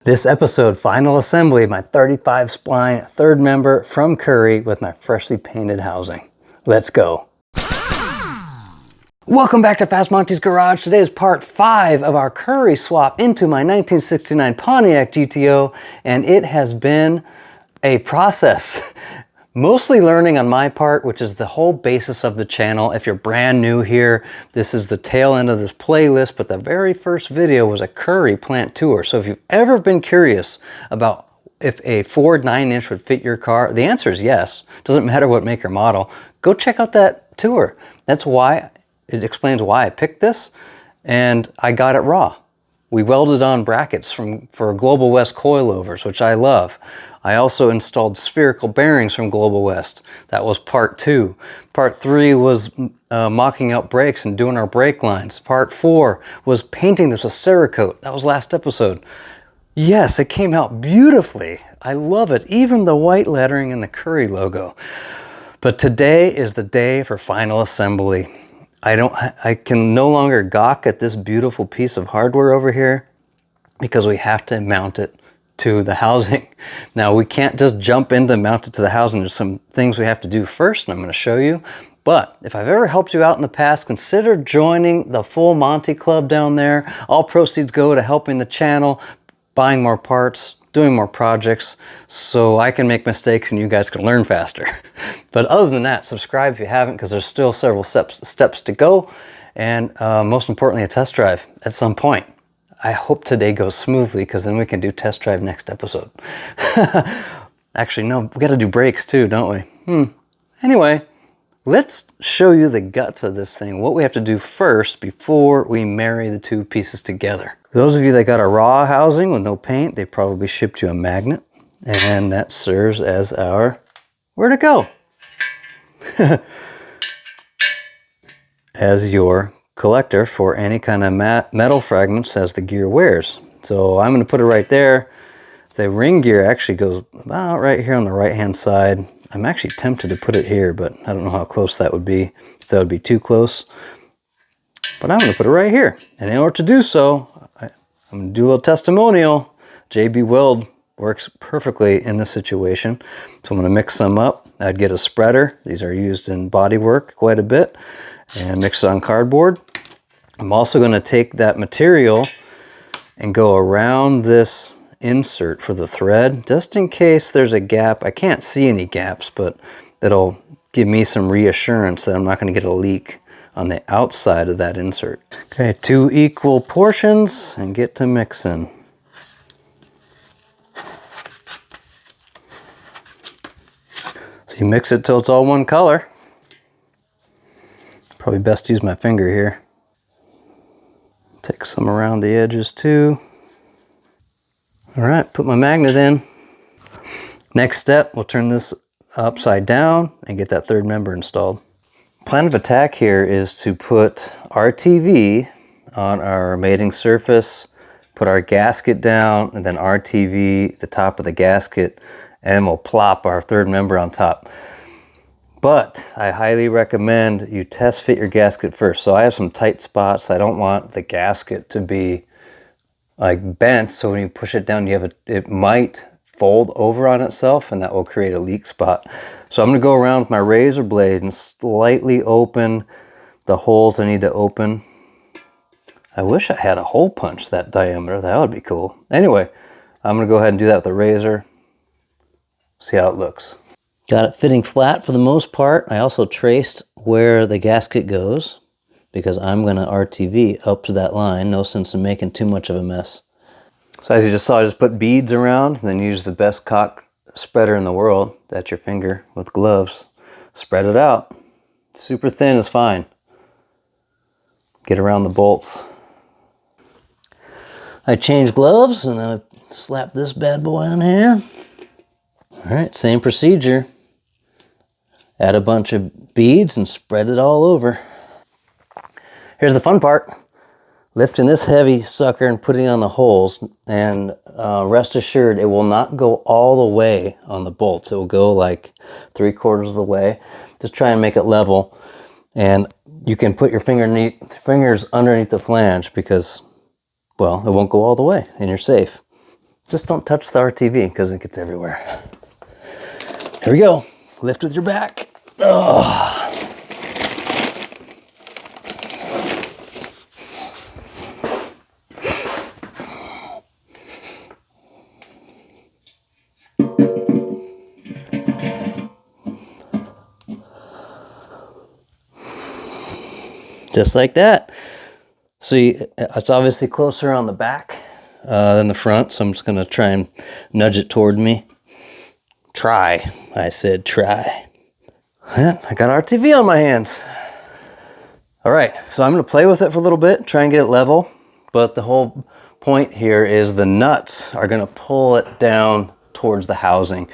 This episode, final assembly of my 35 spline third member from Currie with my freshly painted housing. Let's go. Welcome back to Fast Monty's Garage. Today is part 5 of our Currie swap into my 1969 Pontiac GTO, and it has been a process. Mostly learning on my part, which is the whole basis of the channel. If you're brand new here, this is the tail end of this playlist, but the very first video was a Currie plant tour. So if you've ever been curious about if a Ford 9-inch would fit your car, the answer is yes. Doesn't matter what make or model. Go check out that tour. That's why, it explains why I picked this, and I got it raw. We welded on brackets for Global West coilovers, which I love. I also installed spherical bearings from Global West. That was part 2. Part 3 was mocking out brakes and doing our brake lines. Part 4 was painting this with Cerakote. That was last episode. Yes, it came out beautifully. I love it. Even the white lettering and the Currie logo. But today is the day for final assembly. I can no longer gawk at this beautiful piece of hardware over here because we have to mount it to the housing. Now we can't just jump into mount it to the housing. There's some things we have to do first, and I'm going to show you. But if I've ever helped you out in the past, consider joining the Full Monty Club down there. All proceeds go to helping the channel, buying more parts, doing more projects, so I can make mistakes and you guys can learn faster. But other than that, subscribe if you haven't, because there's still several steps to go, and most importantly, a test drive at some point. I hope today goes smoothly, because then we can do test drive next episode. Actually, no, we got to do brakes too, don't we? Anyway, let's show you the guts of this thing, what we have to do first before we marry the two pieces together. For those of you that got a raw housing with no paint, they probably shipped you a magnet, and that serves as our, where to go? As your collector for any kind of metal fragments as the gear wears. So I'm going to put it right there. The ring gear actually goes about right here on the right hand side. I'm actually tempted to put it here, but I don't know how close that would be, if that would be too close. But I'm going to put it right here. And in order to do so, I'm going to do a little testimonial. JB Weld works perfectly in this situation. So I'm going to mix some up. I'd get a spreader. These are used in body work quite a bit. And mix it on cardboard. I'm also going to take that material and go around this insert for the thread, just in case there's a gap. I can't see any gaps, but it'll give me some reassurance that I'm not going to get a leak on the outside of that insert. Okay, 2 equal portions, and get to mixing. So you mix it till it's all one color. Probably best to use my finger here. Take some around the edges too. All right, put my magnet in. Next step, we'll turn this upside down and get that third member installed. Plan of attack here is to put RTV on our mating surface, put our gasket down, and then RTV the top of the gasket, and we'll plop our third member on top. But I highly recommend you test fit your gasket first. So I have some tight spots. I don't want the gasket to be like bent, so when you push it down, it might fold over on itself, and that will create a leak spot. So I'm going to go around with my razor blade and slightly open the holes I need to open. I wish I had a hole punch that diameter. That would be cool. Anyway, I'm going to go ahead and do that with the razor. See how it looks. Got it fitting flat for the most part. I also traced where the gasket goes because I'm going to RTV up to that line. No sense in making too much of a mess. So as you just saw, I just put beads around, and then use the best cock spreader in the world. That's your finger with gloves. Spread it out. Super thin is fine. Get around the bolts. I changed gloves, and I slap this bad boy on here. All right, same procedure. Add a bunch of beads and spread it all over. Here's the fun part. Lifting this heavy sucker and putting it on the holes, and rest assured it will not go all the way on the bolts. It will go like 3/4 of the way. Just try and make it level, and you can put your fingers underneath the flange because, well, it won't go all the way and you're safe. Just don't touch the RTV because it gets everywhere. Here we go. Lift with your back. Oh. Just like that. See, it's obviously closer on the back than the front, so I'm just gonna try and nudge it toward me. Try, I said try. Yeah, I got RTV on my hands. All right, so I'm gonna play with it for a little bit, try and get it level, but the whole point here is the nuts are gonna pull it down towards the housing.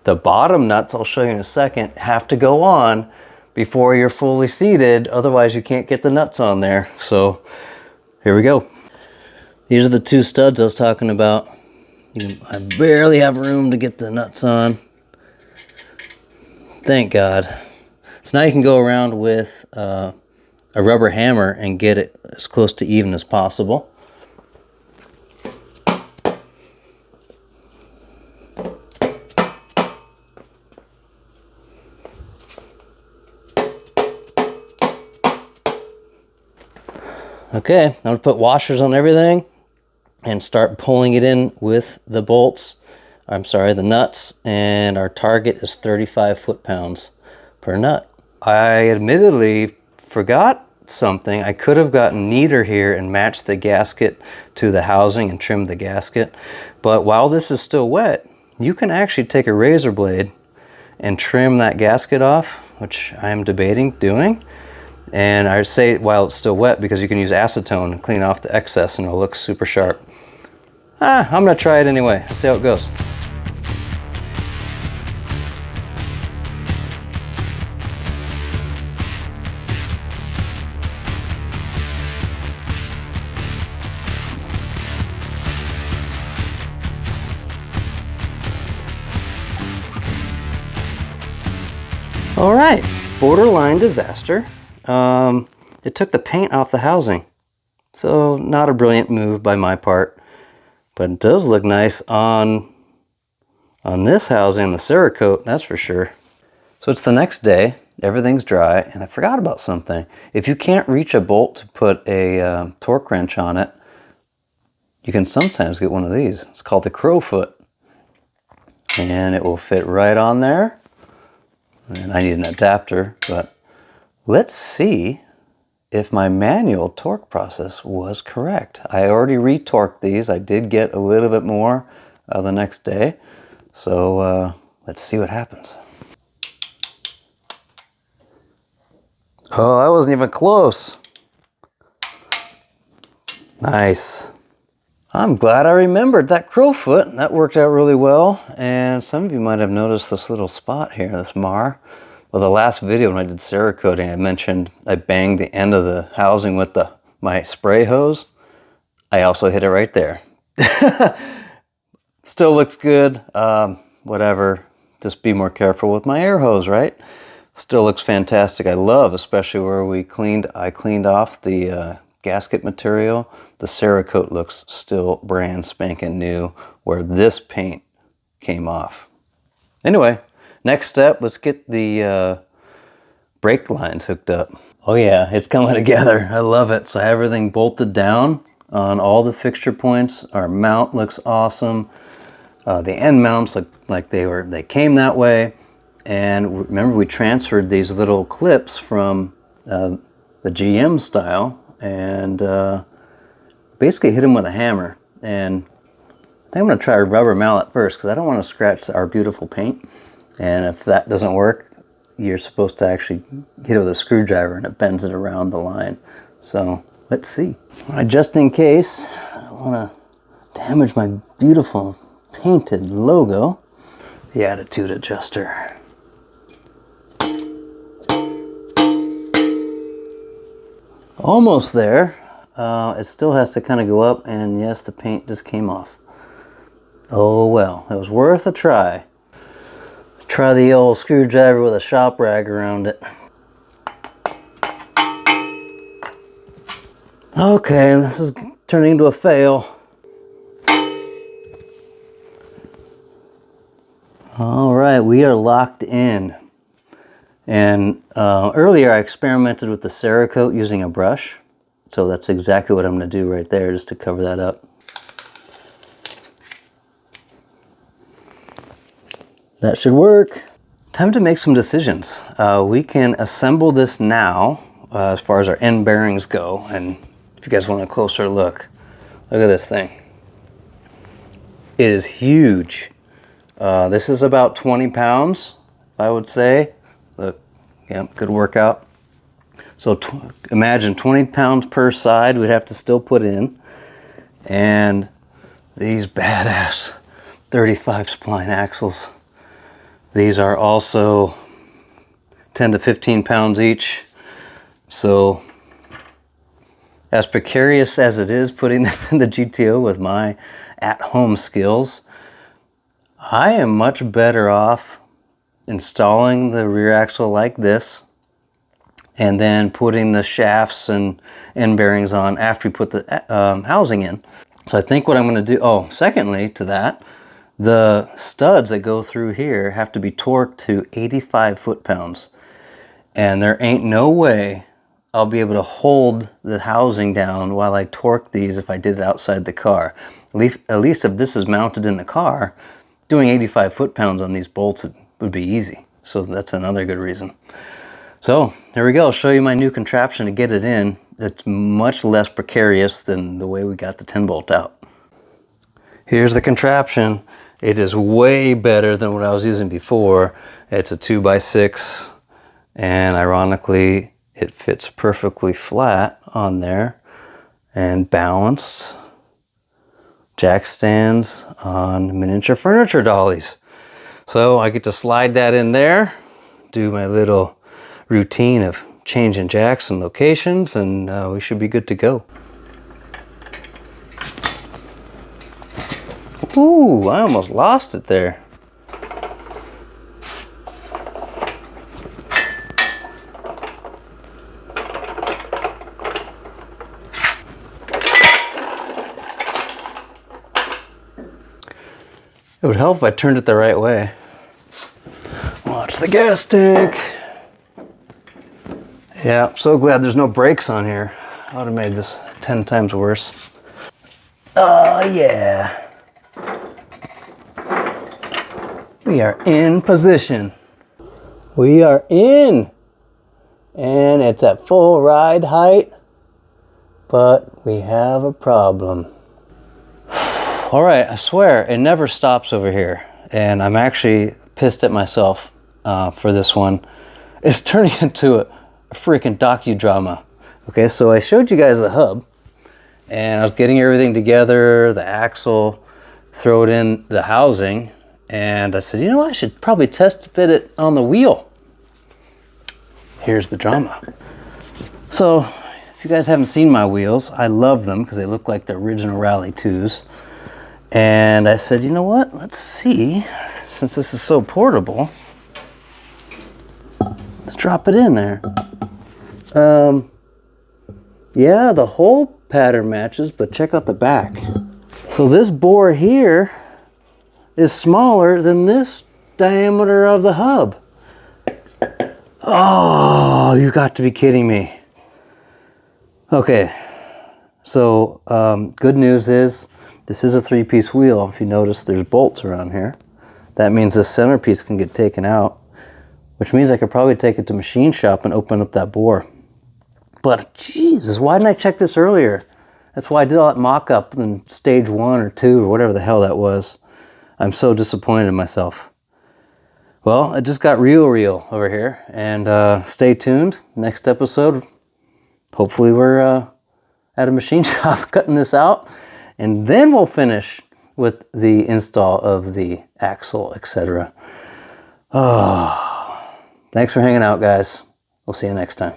The bottom nuts, I'll show you in a second, have to go on before you're fully seated, otherwise you can't get the nuts on there. So here we go. These are the two studs I was talking about. I barely have room to get the nuts on. Thank God. So now you can go around with a rubber hammer and get it as close to even as possible. Okay, I'm gonna put washers on everything and start pulling it in with the bolts. I'm sorry, the nuts, and our target is 35 foot-pounds per nut. I admittedly forgot something. I could have gotten neater here and matched the gasket to the housing and trimmed the gasket, but while this is still wet, you can actually take a razor blade and trim that gasket off, which I am debating doing. And I say while it's still wet because you can use acetone and clean off the excess and it'll look super sharp. I'm gonna try it anyway. Let's see how it goes. All right, borderline disaster. It took the paint off the housing. So not a brilliant move by my part, but it does look nice on this housing, the Cerakote, that's for sure. So it's the next day, everything's dry, and I forgot about something. If you can't reach a bolt to put a torque wrench on it, you can sometimes get one of these. It's called the Crowfoot, and it will fit right on there. And I need an adapter, but let's see if my manual torque process was correct. I already retorqued these. I did get a little bit more the next day. So let's see what happens. Oh, that wasn't even close. Nice. I'm glad I remembered that Crowfoot. That worked out really well. And some of you might have noticed this little spot here, this mar. Well, the last video when I did Cerakoting, I mentioned I banged the end of the housing with my spray hose. I also hit it right there. Still looks good. Whatever. Just be more careful with my air hose, right? Still looks fantastic. I love, especially where I cleaned off the gasket material. The Cerakote looks still brand spanking new where this paint came off. Anyway, next step, let's get the brake lines hooked up. Oh yeah, it's coming together. I love it. So I have everything bolted down on all the fixture points. Our mount looks awesome. The end mounts look like they came that way. And remember, we transferred these little clips from the GM style and basically hit them with a hammer. And I think I'm gonna try a rubber mallet first because I don't want to scratch our beautiful paint. And if that doesn't work, you're supposed to actually hit it with a screwdriver and it bends it around the line. So let's see. Just in case, I don't want to damage my beautiful painted logo, the attitude adjuster. Almost there. It still has to kind of go up, and yes, the paint just came off. Oh well, it was worth a try. Try the old screwdriver with a shop rag around it. Okay, this is turning into a fail. All right, we are locked in. And earlier I experimented with the Cerakote using a brush. So that's exactly what I'm going to do right there, just to cover that up. That should work. Time to make some decisions. We can assemble this now as far as our end bearings go. And if you guys want a closer look at this thing. It is huge. This is about 20 pounds, I would say. Look, yeah, good workout. So imagine 20 pounds per side we'd have to still put in. And these badass 35 spline axles. These are also 10 to 15 pounds each. So as precarious as it is putting this in the GTO with my at-home skills, I am much better off installing the rear axle like this and then putting the shafts and end bearings on after we put the housing in. So I think what I'm going to do, oh, secondly to that, the studs that go through here have to be torqued to 85 foot-pounds. And there ain't no way I'll be able to hold the housing down while I torque these if I did it outside the car. At least if this is mounted in the car, doing 85 foot-pounds on these bolts would be easy. So that's another good reason. So there we go. I'll show you my new contraption to get it in. It's much less precarious than the way we got the 10-bolt out. Here's the contraption. It is way better than what I was using before. It's a 2x6, and ironically, it fits perfectly flat on there and balanced. Jack stands on miniature furniture dollies. So I get to slide that in there, do my little routine of changing jacks and locations, and we should be good to go. Ooh, I almost lost it there. It would help if I turned it the right way. Watch the gas tank. Yeah, I'm so glad there's no brakes on here. I would have made this 10 times worse. Oh yeah. We are in position. We are in. And it's at full ride height. But we have a problem. All right, I swear it never stops over here, and I'm actually pissed at myself for this one. It's turning into a freaking docudrama. Okay, so I showed you guys the hub, and I was getting everything together, the axle, throw it in the housing, and I said, you know, I should probably test fit it on the wheel. Here's the drama. So, if you guys haven't seen my wheels, I love them because they look like the original Rally 2s. And I said, you know what, let's see, since this is so portable, let's drop it in there. Yeah, the whole pattern matches, but check out the back. So this bore here is smaller than this diameter of the hub. Oh, you got to be kidding me. Okay, so good news is, this is a 3-piece wheel. If you notice, there's bolts around here. That means this centerpiece can get taken out, which means I could probably take it to machine shop and open up that bore. But Jesus, why didn't I check this earlier? That's why I did all that mock-up in stage 1 or 2 or whatever the hell that was. I'm so disappointed in myself. Well, it just got real over here. And stay tuned. Next episode, hopefully we're at a machine shop cutting this out. And then we'll finish with the install of the axle, etc. Oh, thanks for hanging out, guys. We'll see you next time.